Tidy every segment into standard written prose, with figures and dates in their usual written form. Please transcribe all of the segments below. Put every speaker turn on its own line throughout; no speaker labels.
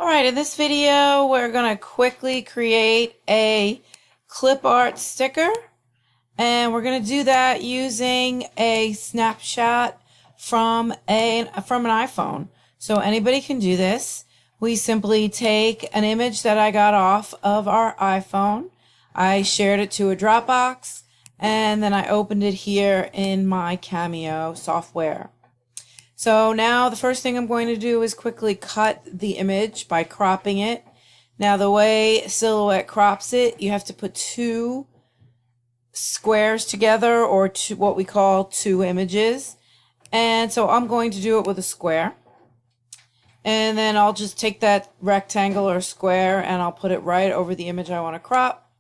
Alright, in this video we're going to quickly create a clip art sticker, and we're going to do that using a snapshot from an iPhone. So anybody can do this. We simply take an image that I got off of our iPhone. I shared it to a Dropbox, and then I opened it here in my Cameo software. So now the first thing I'm going to do is quickly cut the image by cropping it. Now the way Silhouette crops it, you have to put two squares together, or what we call two images. And so I'm going to do it with a square. And then I'll just take that rectangle or square and I'll put it right over the image I want to crop.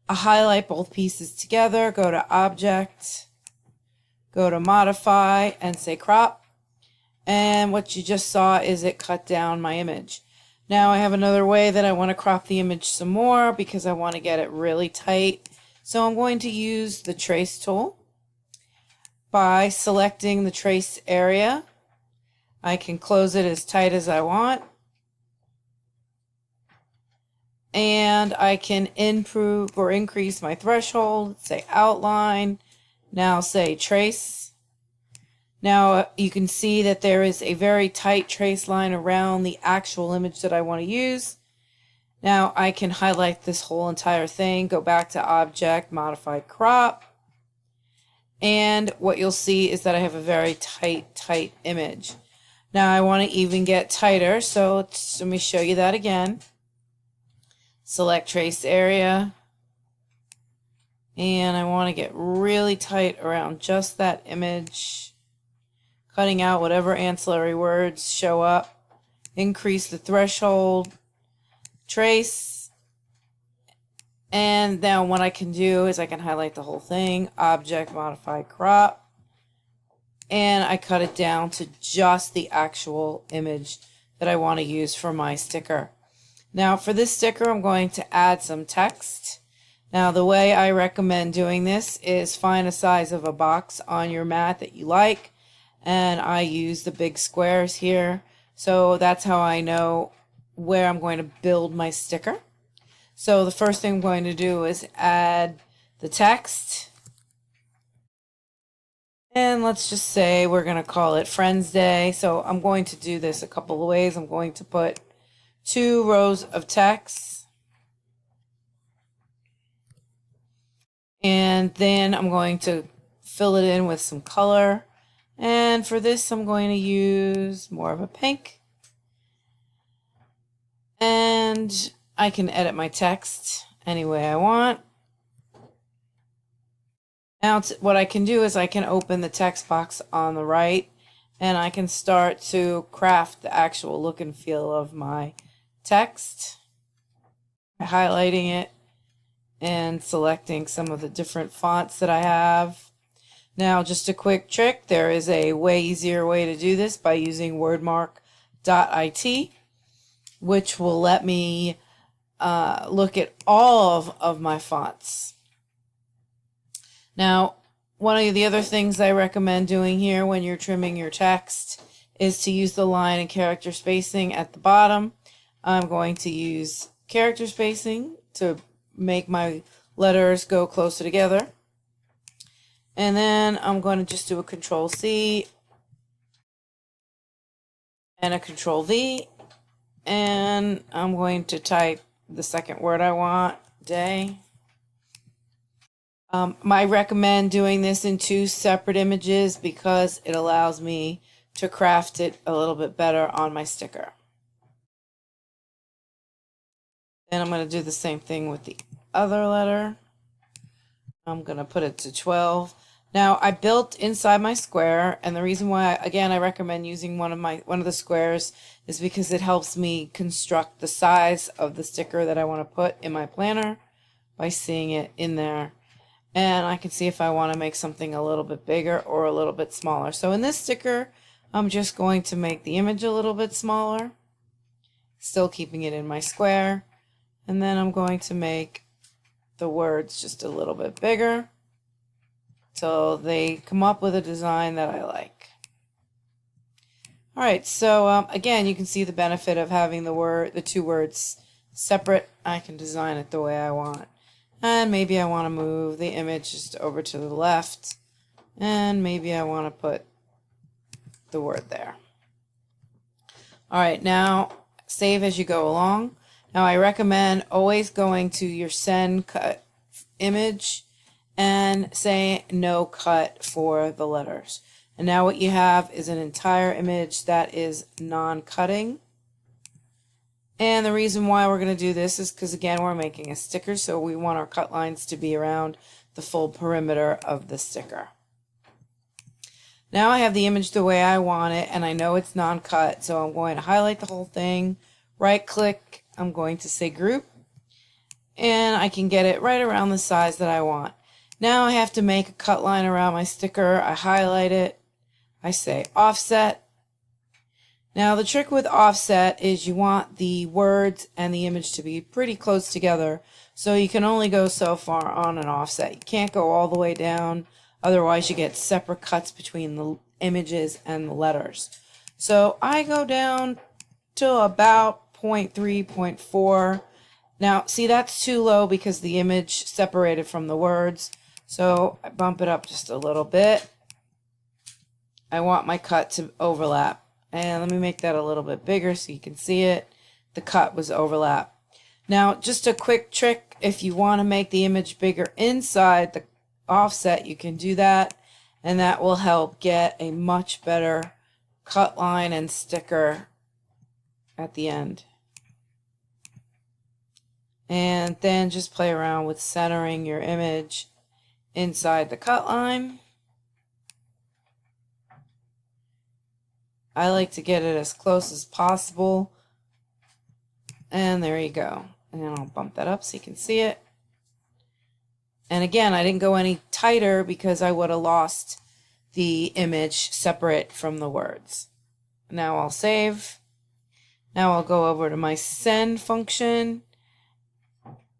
I'll highlight both pieces together, go to Object, go to Modify, and say Crop. And what you just saw is it cut down my image. Now I have another way that I want to crop the image some more because I want to get it really tight. So I'm going to use the trace tool. By selecting the trace area, I can close it as tight as I want. And I can improve or increase my threshold, say outline, now say trace. Now you can see that there is a very tight trace line around the actual image that I want to use. Now I can highlight this whole entire thing, go back to Object, Modify, Crop, and what you'll see is that I have a very tight image. Now I want to even get tighter, so let me show you that again. Select trace area, and I want to get really tight around just that image, cutting out whatever ancillary words show up. Increase the threshold, trace, and now what I can do is I can highlight the whole thing, Object, Modify, Crop, and I cut it down to just the actual image that I want to use for my sticker. Now for this sticker I'm going to add some text. Now the way I recommend doing this is find a size of a box on your mat that you like, and I use the big squares here, so that's how I know where I'm going to build my sticker. So the first thing I'm going to do is add the text, and let's just say we're going to call it Friends Day. So I'm going to do this a couple of ways. I'm going to put 2 rows of text, and then I'm going to fill it in with some color. And for this, I'm going to use more of a pink. And I can edit my text any way I want. Now, what I can do is I can open the text box on the right, and I can start to craft the actual look and feel of my text by highlighting it and selecting some of the different fonts that I have. Now, just a quick trick, there is a way easier way to do this by using wordmark.it, which will let me look at all of my fonts. Now, one of the other things I recommend doing here when you're trimming your text is to use the line and character spacing at the bottom. I'm going to use character spacing to make my letters go closer together. And then I'm going to just do a Control-C and a Control-V, and I'm going to type the second word I want, day. I recommend doing this in 2 separate images because it allows me to craft it a little bit better on my sticker. Then I'm going to do the same thing with the other letter. I'm going to put it to 12. Now I built inside my square, and the reason why again I recommend using one of the squares is because it helps me construct the size of the sticker that I want to put in my planner by seeing it in there. And I can see if I want to make something a little bit bigger or a little bit smaller. So in this sticker, I'm just going to make the image a little bit smaller, still keeping it in my square. And then I'm going to make the words just a little bit bigger so they come up with a design that I like. All right, so again, you can see the benefit of having the two words separate. I can design it the way I want. And maybe I want to move the image just over to the left. And maybe I want to put the word there. All right, now save as you go along. Now I recommend always going to your send cut image and say no cut for the letters. And now what you have is an entire image that is non-cutting. And the reason why we're going to do this is because, again, we're making a sticker, so we want our cut lines to be around the full perimeter of the sticker. Now I have the image the way I want it, and I know it's non-cut, so I'm going to highlight the whole thing, right-click, I'm going to say group, and I can get it right around the size that I want. Now I have to make a cut line around my sticker. I highlight it, I say offset. Now the trick with offset is you want the words and the image to be pretty close together, so you can only go so far on an offset. You can't go all the way down, otherwise you get separate cuts between the images and the letters. So I go down to about 0.3, 0.4. Now see, that's too low because the image separated from the words, so I bump it up just a little bit. I want my cut to overlap. And let me make that a little bit bigger so you can see it. The cut was overlap. Now, just a quick trick, if you want to make the image bigger inside the offset, you can do that. And that will help get a much better cut line and sticker at the end. And then just play around with centering your image inside the cut line. I like to get it as close as possible. And there you go. And then I'll bump that up so you can see it. And again, I didn't go any tighter because I would have lost the image separate from the words. Now I'll save. Now I'll go over to my send function.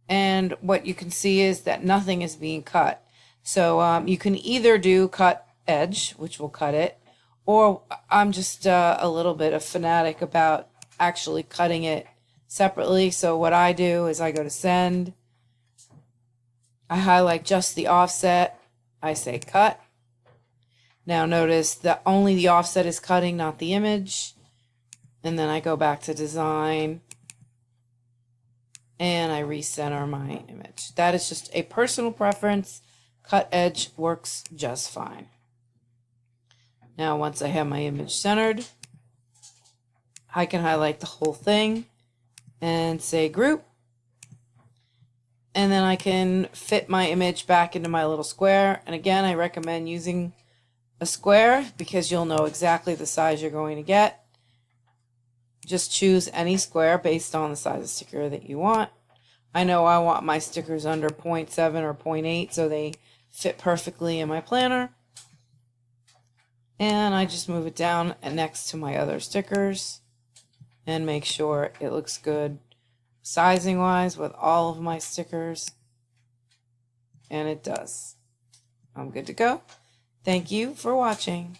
And what you can see is that nothing is being cut. So you can either do cut edge, which will cut it, or I'm just a little bit of fanatic about actually cutting it separately. So what I do is I go to send, I highlight just the offset, I say cut. Now notice that only the offset is cutting, not the image. And then I go back to design and I recenter my image. That is just a personal preference. Cut edge works just fine. Now once I have my image centered, I can highlight the whole thing and say group. And then I can fit my image back into my little square. And again, I recommend using a square because you'll know exactly the size you're going to get. Just choose any square based on the size of sticker that you want. I know I want my stickers under 0.7 or 0.8 so they fit perfectly in my planner. And I just move it down next to my other stickers and make sure it looks good sizing wise with all of my stickers. And it does. I'm good to go. Thank you for watching.